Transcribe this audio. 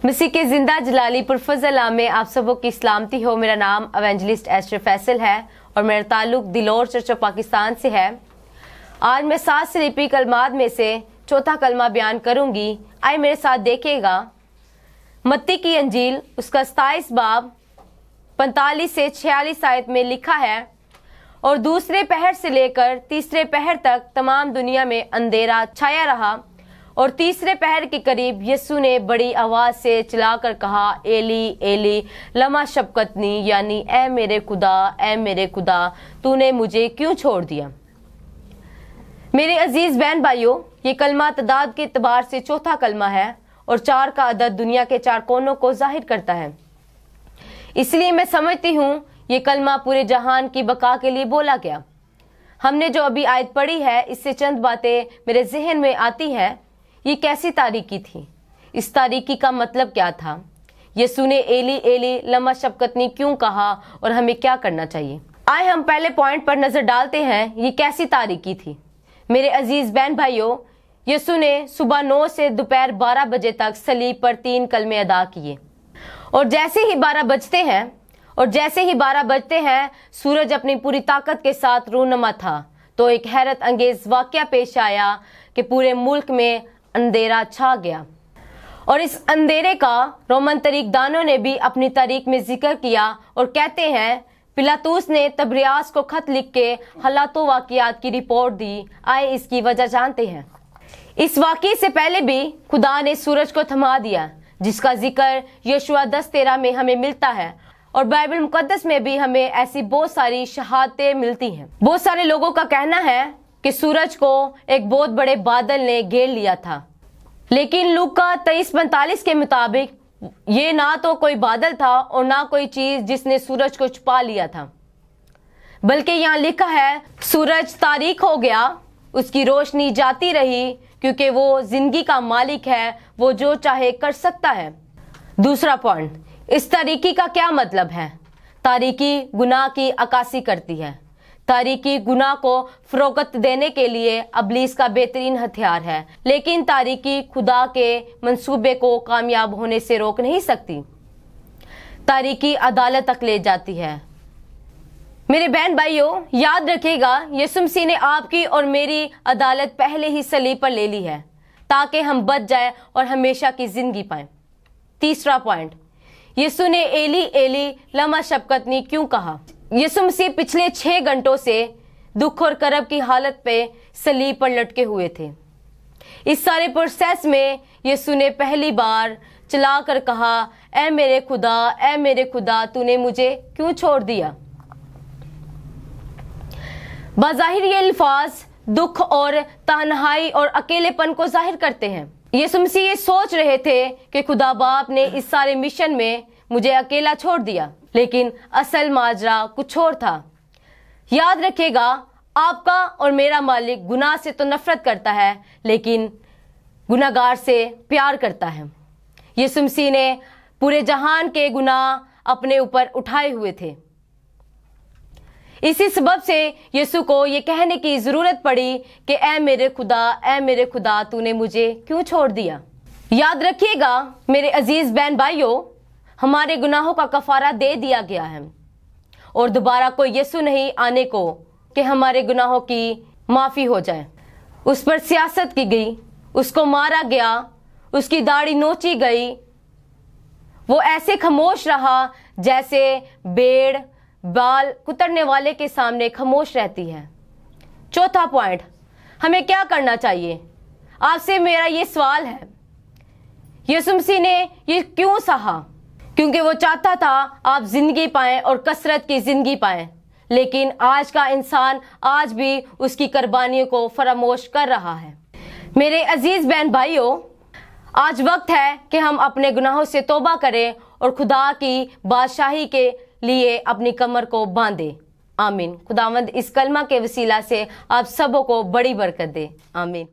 मसीह के जिंदा जलाली पुरफज़ल में आप सबों की सलामती हो। मेरा नाम एवेंजलिस्ट एस्टर फैसल है और मेरा ताल्लुक दिलोर चर्च ऑफ पाकिस्तान से है। आज मैं 7 सलीपी कलमात में से चौथा कलमा बयान करूंगी। आए मेरे साथ देखिएगा। मत्ती की अंजील उसका 27 बाब 45 से 46 आयत में लिखा है, और दूसरे पहर से लेकर तीसरे पहर तक तमाम दुनिया में अंधेरा छाया रहा, और तीसरे पहर के करीब यीशु ने बड़ी आवाज से चिल्लाकर कहा, एली एली लमा शबक्तनी, यानी ऐ मेरे खुदा तूने मुझे क्यों छोड़ दिया। मेरे अजीज बहन भाइयों, ये कलमा तादाद के एतबार से चौथा कलमा है और 4 का अदद दुनिया के 4 कोनों को जाहिर करता है। इसलिए मैं समझती हूँ ये कलमा पूरे जहान की बका के लिए बोला गया। हमने जो अभी आयत पढ़ी है, इससे चंद बातें मेरे जहन में आती हैं। ये कैसी तारीकी थी? इस तारीकी का मतलब क्या था? यीशु ने एली एली लमा शबक्तनी क्यों कहा और हमें क्या करना चाहिए? आए हम पहले पॉइंट पर नजर डालते हैं। ये कैसी तारीकी थी? मेरे अजीज बहन भाइयों, यीशु ने सुबह 9 से दोपहर 12 बजे तक सलीब पर 3 कलमे अदा किए, और जैसे ही 12 बजते हैं सूरज अपनी पूरी ताकत के साथ रूनुमा था, तो एक हैरत अंगेज वाकया पेश आया कि पूरे मुल्क में अंधेरा छा गया। और इस अंधेरे का रोमन तारीखदानों ने भी अपनी तारीख में जिक्र किया और कहते हैं, पिलातूस ने तबरियास को खत लिख के हालातों वाकयात की रिपोर्ट दी। आए इसकी वजह जानते हैं। इस वाकये से पहले भी खुदा ने सूरज को थमा दिया, जिसका जिक्र यशुआ 10:13 में हमें मिलता है, और बाइबल मुकद्दस में भी हमें ऐसी बहुत सारी शहादतें मिलती हैं। बहुत सारे लोगों का कहना है कि सूरज को एक बहुत बड़े बादल ने घेर लिया था, लेकिन लूका 23:45 के मुताबिक ये ना तो कोई बादल था और ना कोई चीज जिसने सूरज को छुपा लिया था, बल्कि यहाँ लिखा है सूरज तारीक हो गया, उसकी रोशनी जाती रही, क्योंकि वो जिंदगी का मालिक है, वो जो चाहे कर सकता है। दूसरा पॉइंट, इस तारीकी का क्या मतलब है? तारीकी गुनाह की अक्कासी करती है। तारीकी गुनाह को फरोगत देने के लिए अबलीस का बेहतरीन हथियार है, लेकिन तारीकी खुदा के मंसूबे को कामयाब होने से रोक नहीं सकती। तारीकी अदालत तक ले जाती है। मेरे बहन भाइयों, याद रखिएगा, यीशु मसीह ने आपकी और मेरी अदालत पहले ही सलीब पर ले ली है, ताकि हम बच जाएं और हमेशा की जिंदगी पाएं। तीसरा पॉइंट, यीशु ने एली एली लमा शबक्तनी क्यों कहा? यीशु मसीह पिछले 6 घंटों से दुख और करब की हालत पे सलीब पर लटके हुए थे। इस सारे प्रोसेस में यीशु ने पहली बार चिल्लाकर कहा, ऐ मेरे खुदा तूने मुझे क्यों छोड़ दिया। बाज़ाहिर ये अल्फाज दुख और तन्हाई और अकेलेपन को जाहिर करते हैं। यीशु मसीह ये सोच रहे थे कि खुदा बाप ने इस सारे मिशन में मुझे अकेला छोड़ दिया, लेकिन असल माजरा कुछ और था। याद रखिएगा, आपका और मेरा मालिक गुनाह से तो नफरत करता है, लेकिन गुनाहगार से प्यार करता है। यीशु मसीह ने पूरे जहान के गुनाह अपने ऊपर उठाए हुए थे। इसी सबब से यीशु को ये कहने की जरूरत पड़ी कि ऐ मेरे खुदा तूने मुझे क्यों छोड़ दिया। याद रखिएगा मेरे अजीज बहन भाइयों, हमारे गुनाहों का कफारा दे दिया गया है, और दोबारा कोई यीशु नहीं आने को कि हमारे गुनाहों की माफी हो जाए। उस पर सियासत की गई, उसको मारा गया, उसकी दाढ़ी नोची गई। वो ऐसे खामोश रहा जैसे भेड़ बाल कुतरने वाले के सामने खामोश रहती है। चौथा पॉइंट, हमें क्या करना चाहिए? आपसे मेरा ये सवाल है, यीशु मसीह ने ये क्यों सहा? क्योंकि वो चाहता था आप जिंदगी पाएं और कसरत की जिंदगी पाएं, लेकिन आज का इंसान आज भी उसकी कुर्बानियों को फरामोश कर रहा है। मेरे अजीज बहन भाइयों, आज वक्त है कि हम अपने गुनाहों से तौबा करें और खुदा की बादशाही के लिए अपनी कमर को बांधे। आमीन। खुदावंद इस कलमा के वसीला से आप सबों को बड़ी बरकत दे। आमीन।